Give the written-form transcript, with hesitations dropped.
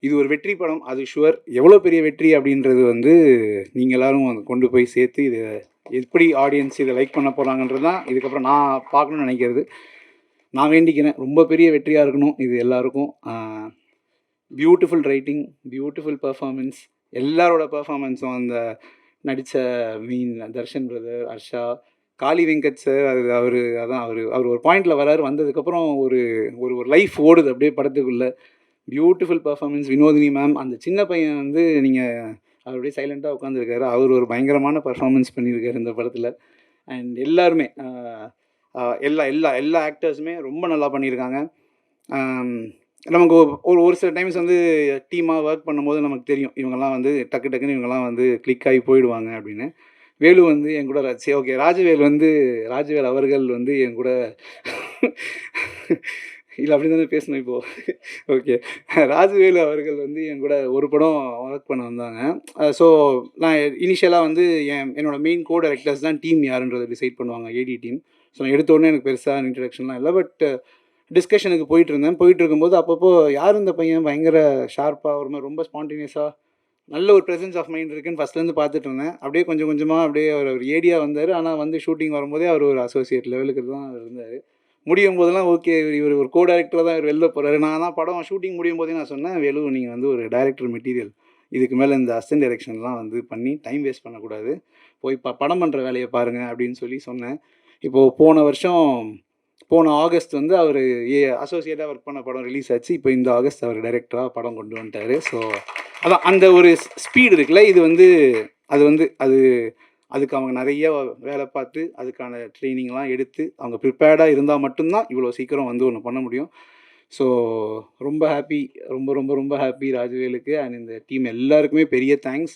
இது ஒரு வெற்றி படம். அது ஷுவர். எவ்வளோ பெரிய வெற்றி அப்படின்றது வந்து நீங்க எல்லாரும் அத கொண்டு போய் சேர்த்து, இத எப்படி ஆடியன்ஸ் இத லைக் பண்ண போறாங்கன்றது தான் இதுக்கப்புறம் நான் பார்க்கணும்னு நெனைக்கிறது. நான் வேண்டிக்கிறேன். ரொம்ப பெரிய வெற்றியா இருக்கணும் இது எல்லாருக்கும். Beautiful writing, beautiful performance. எல்லாரோட பெர்ஃபார்மன்ஸும் அந்த நடித்த தர்ஷன் பிரதர், ஹர்ஷா, காளி வெங்கட் சார். அவர் ஒரு பாயிண்ட்ல வராரு. வந்ததுக்கப்புறம் ஒரு ஒரு ஒரு லைஃப் ஓடுது அப்படியே படத்துக்குள்ள. Beautiful performance. வினோதினி மேம், அந்த சின்ன பையன் வந்து நீங்கள் அவர் அப்படியே சைலண்ட்டாக உட்காந்துருக்காரு. அவர் ஒரு பயங்கரமான பெர்ஃபார்மன்ஸ் பண்ணியிருக்காரு இந்த படத்தில். அண்ட் எல்லாருமே எல்லா எல்லா எல்லா ஆக்டர்ஸுமே ரொம்ப நல்லா பண்ணியிருக்காங்க. நமக்கு ஒரு ஒரு சில டைம்ஸ் வந்து டீமாக ஒர்க் பண்ணும்போது நமக்கு தெரியும் இவங்கெல்லாம் வந்து டக்கு டக்குன்னு இவங்கெல்லாம் வந்து கிளிக் ஆகி போயிடுவாங்க அப்படின்னு. வேலு வந்து என் கூட சரி ஓகே ராஜவேல் அவர்கள் வந்து என் கூட இல்லை அப்படி தானே பேசணும் இப்போது. ஓகே, ராஜவேலு அவர்கள் வந்து என் கூட ஒரு படம் ஒர்க் பண்ண வந்தாங்க. ஸோ நான் இனிஷியலாக வந்து என்னோடய மெயின் கோ டைரக்டர்ஸ் தான் டீம் யாருன்றதை டிசைட் பண்ணுவாங்க, ஏடி டீம். ஸோ நான் எடுத்த உடனே எனக்கு பெருசாக இன்ட்ரடக்ஷன்லாம் இல்லை. பட் டிஸ்கஷனுக்கு போயிட்டு இருக்கும்போது அப்பப்போ யார் இந்த பையன் பயங்கர ஷார்ப்பாக ஒரு மாதிரி ரொம்ப ஸ்பான்டேனியஸாக நல்ல ஒரு ப்ரெசன்ஸ் ஆஃப் மைண்ட் இருக்குன்னு ஃபஸ்ட்லேருந்து பார்த்துட்டு இருந்தேன். அப்படியே கொஞ்சம் கொஞ்சமாக அப்படியே அவர் ஒரு ஏடியா வந்தார். ஆனால் வந்து ஷூட்டிங் வரும்போதே அவர் ஒரு அசோசியேட் லெவலுக்கு தான் இருந்தார். முடியும் போதெல்லாம் ஓகே இவர் ஒரு கோ டைரக்டராக தான் இவர் வெளில போகிறாரு. நான் தான் படம் ஷூட்டிங் முடியும் போதே நான் சொன்னேன், வேலு நீங்கள் வந்து ஒரு டைரக்டர் மெட்டீரியல், இதுக்கு மேலே இந்த அசிஸ்டன்ட் டைரக்ஷன்லாம் வந்து பண்ணி டைம் வேஸ்ட் பண்ணக்கூடாது, போய் படம் பண்ணுற வேலையை பாருங்கள் அப்படின்னு சொன்னேன். இப்போது போன ஆகஸ்ட் வந்து அவர் அசோசியேட்டாக ஒர்க் பண்ண படம் ரிலீஸ் ஆச்சு. இப்போ இந்த ஆகஸ்ட் அவர் டைரக்டராக படம் கொண்டு வந்துட்டார். ஸோ அதான் அந்த ஒரு ஸ்பீடு இருக்குல்ல, இது வந்து அதுக்கு அவங்க நிறைய வேலை பார்த்து அதுக்கான ட்ரைனிங்லாம் எடுத்து அவங்க ப்ரிப்பேர்டாக இருந்தால் மட்டும்தான் இவ்வளோ சீக்கிரம் வந்து ஒன்று பண்ண முடியும். ஸோ ரொம்ப ஹாப்பி, ரொம்ப ரொம்ப ரொம்ப ஹாப்பி ராஜவேலுக்கு அண்ட் இந்த டீம் எல்லாருக்குமே பெரிய தேங்க்ஸ்.